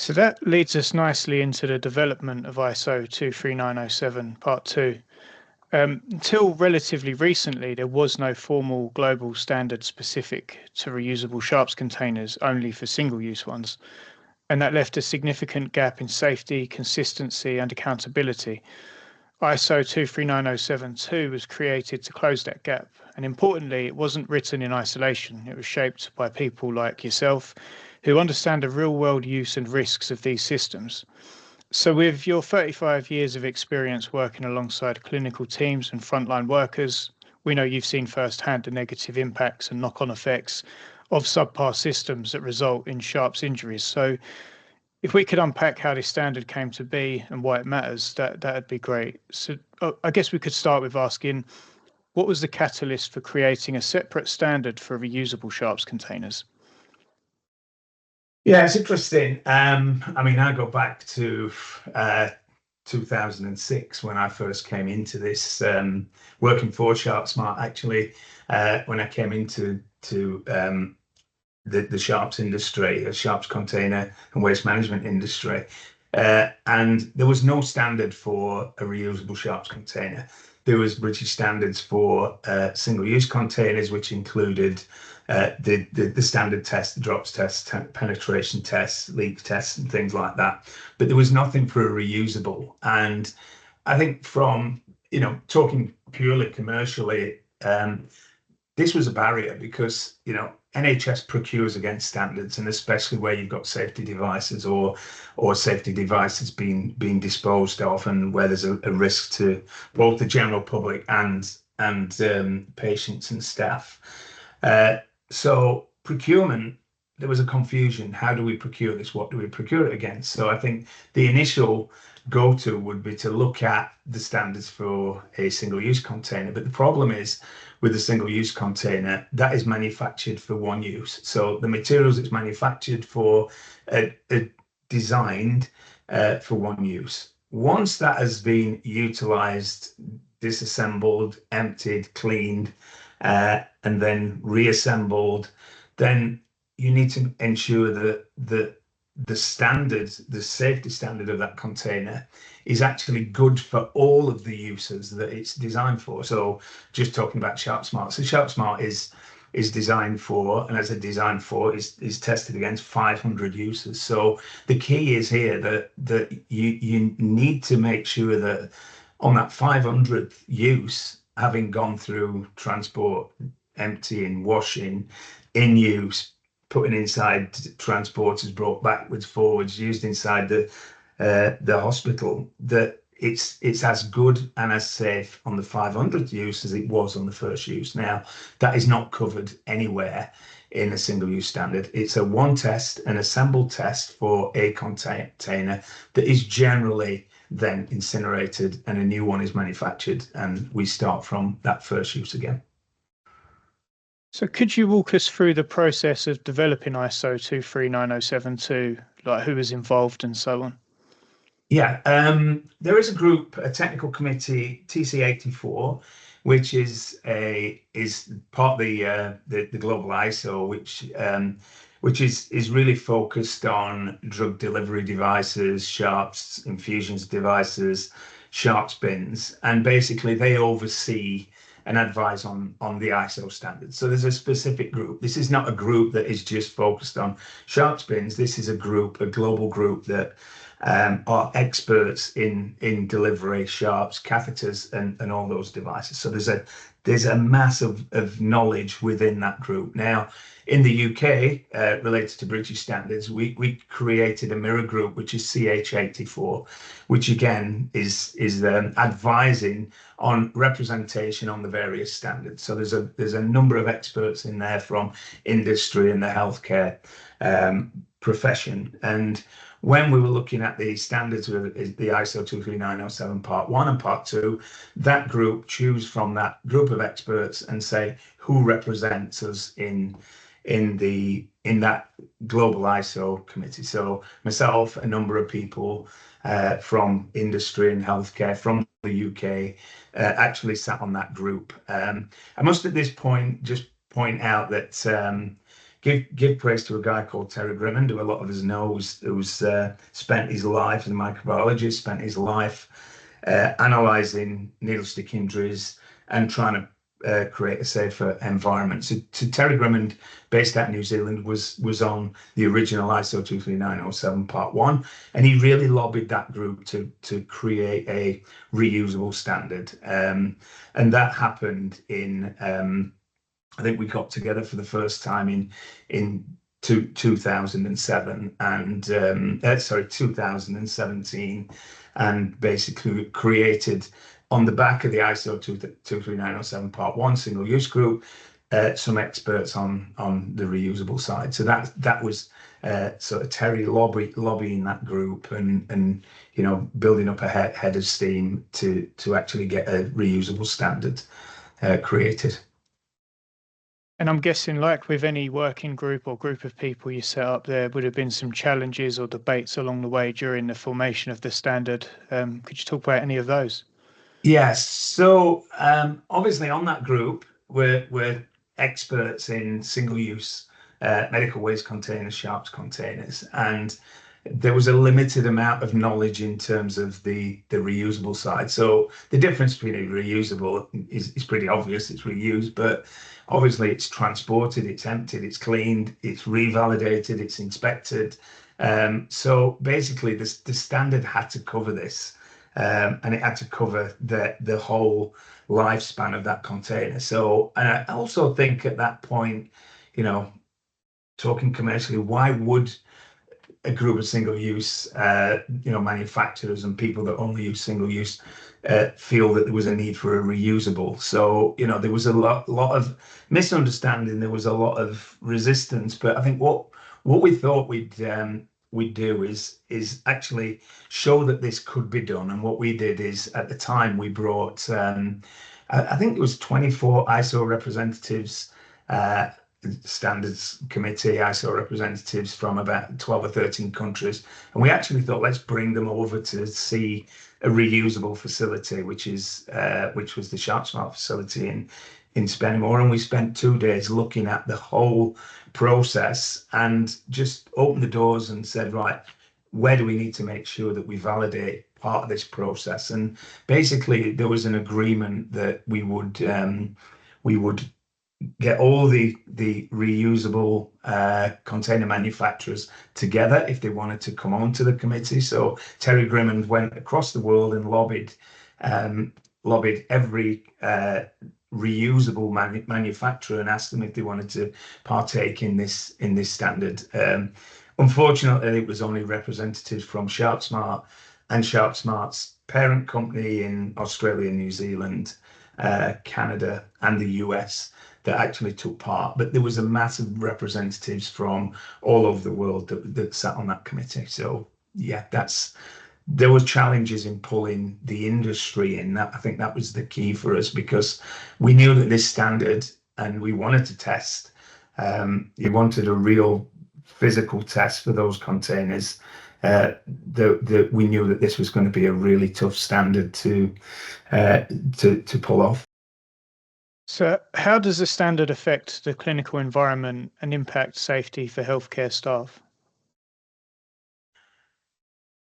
So that leads us nicely into the development of ISO 23907 Part 2. Until relatively recently, there was no formal global standard specific to reusable sharps containers, only for single-use ones. And that left a significant gap in safety, consistency, and accountability. ISO 23907-2 was created to close that gap. And importantly, it wasn't written in isolation. It was shaped by people like yourself who understand the real-world use and risks of these systems. So, with your 35 years of experience working alongside clinical teams and frontline workers, we know you've seen firsthand the negative impacts and knock on effects of subpar systems that result in sharps injuries. So, if we could unpack how this standard came to be and why it matters, that'd be great. So, I guess we could start with asking, what was the catalyst for creating a separate standard for reusable sharps containers? Yeah, it's interesting. I mean, I go back to 2006 when I first came into this, working for Sharpsmart, actually, when I came into the sharps industry, the sharps container and waste management industry. And there was no standard for a reusable sharps container. There was British standards for single-use containers, which included the standard tests, the drops tests, penetration tests, leak tests, and things like that. But there was nothing for a reusable. And I think from, talking purely commercially, this was a barrier because, NHS procures against standards, and especially where you've got safety devices or safety devices being disposed of, and where there's a risk to both the general public and patients and staff. So procurement, there was a confusion. How do we procure this? What do we procure it against? So I think the initial go-to would be to look at the standards for a single-use container. But the problem is with a single-use container, that is manufactured for one use. So the materials it's manufactured for are designed for one use. Once that has been utilized, disassembled, emptied, cleaned, and then reassembled, then you need to ensure that the standards, the safety standard of that container is actually good for all of the uses that it's designed for. So just talking about Sharpsmart. So Sharpsmart is designed for, and as a design for, is tested against 500 uses. So the key is here that you need to make sure that on that 500th use, having gone through transport, emptying, washing, in use, putting inside transporters, brought backwards, forwards, used inside the hospital, that it's as good and as safe on the 500th use as it was on the first use. Now, that is not covered anywhere in a single-use standard. It's a one test, an assembled test for a container that is generally then incinerated, and a new one is manufactured, and we start from that first use again. So could you walk us through the process of developing ISO 23907-2, like who was involved and so on? Yeah, there is a group, a technical committee, TC84, which is part of the global ISO, which is really focused on drug delivery devices, sharps infusions devices, sharps bins, and basically they oversee and advise on the ISO standards. So there's a specific group. This is not a group that is just focused on sharps bins. This is a global group that are experts in delivery, sharps, catheters, and all those devices. So there's a mass of knowledge within that group. Now, in the UK, related to British standards, we created a mirror group, which is CH84, which again is advising on representation on the various standards. So there's a number of experts in there from industry and the healthcare profession. And when we were looking at the standards with the ISO 23907 Part 1 and Part 2, that group choose from that group of experts and say who represents us in that global ISO committee. So myself, a number of people from industry and healthcare from the UK actually sat on that group. I must at this point just point out that give praise to a guy called Terry Grimmond, who a lot of us know, who's spent his life as a microbiologist, spent his life analysing needle stick injuries and trying to create a safer environment. So Terry Grimmond, based out of New Zealand, was on the original ISO 23907 Part 1, and he really lobbied that group to create a reusable standard. And that happened in, I think we got together for the first time in 2007 and 2017, and basically created on the back of the ISO 23907 Part 1 single-use group, some experts on the reusable side. So that was sort of Terry lobbying that group and building up a head of steam to actually get a reusable standard created. And I'm guessing, like with any working group or group of people you set up, there would have been some challenges or debates along the way during the formation of the standard. Could you talk about any of those? Yes. So obviously on that group, we're experts in single-use medical waste containers, sharps containers, and there was a limited amount of knowledge in terms of the reusable side. So the difference between a reusable is pretty obvious. It's reused, but obviously it's transported, it's emptied, it's cleaned, it's revalidated, it's inspected. So basically the standard had to cover this. And it had to cover the whole lifespan of that container. So, and I also think at that point, talking commercially, why would a group of single-use, manufacturers and people that only use single-use feel that there was a need for a reusable? So, there was a lot of misunderstanding. There was a lot of resistance. But I think what we thought we'd do is actually show that this could be done. And what we did is, at the time, we brought I think it was 24 ISO representatives, standards committee ISO representatives from about 12 or 13 countries, and we actually thought, let's bring them over to see a reusable facility, which was the Sharpsmart facility in Spennymoor. And we spent 2 days looking at the whole process and just opened the doors and said, right, where do we need to make sure that we validate part of this process? And basically there was an agreement that we would get all the reusable container manufacturers together if they wanted to come on to the committee. So Terry Grimmond went across the world and lobbied every reusable manufacturer and asked them if they wanted to partake in this standard. Unfortunately, it was only representatives from Sharpsmart and Sharpsmart's parent company in Australia, New Zealand, Canada, and the US that actually took part. But there was a massive representatives from all over the world that sat on that committee. So yeah, there was challenges in pulling the industry in. That, I think that was the key for us, because we knew that this standard, and we wanted to test. You wanted a real physical test for those containers. We knew that this was going to be a really tough standard to pull off. So how does the standard affect the clinical environment and impact safety for healthcare staff?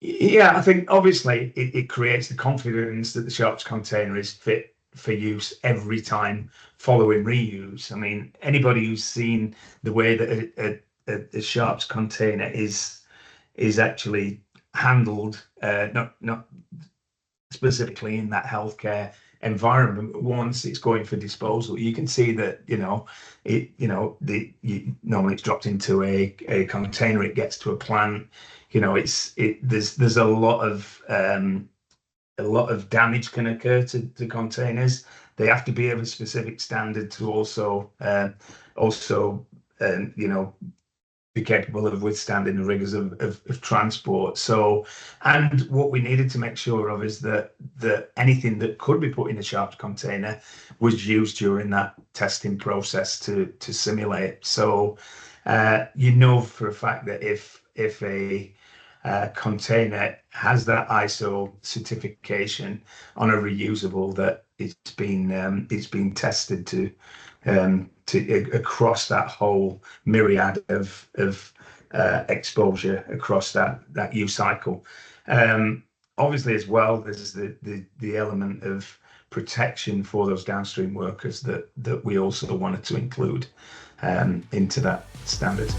Yeah, I think obviously it creates the confidence that the Sharps container is fit for use every time following reuse. I mean, anybody who's seen the way that a Sharps container is actually handled, not specifically in that healthcare environment, but once it's going for disposal, you can see that normally it's dropped into a container, it gets to a plant. There's a lot of damage can occur to containers. They have to be of a specific standard to also be capable of withstanding the rigors of transport. So, and what we needed to make sure of is that anything that could be put in a Sharps container was used during that testing process to simulate. So, for a fact that if a container has that ISO certification on a reusable, that it's been tested to across that whole myriad of exposure across that use cycle. Obviously, as well, there's the element of protection for those downstream workers that we also wanted to include into that standard.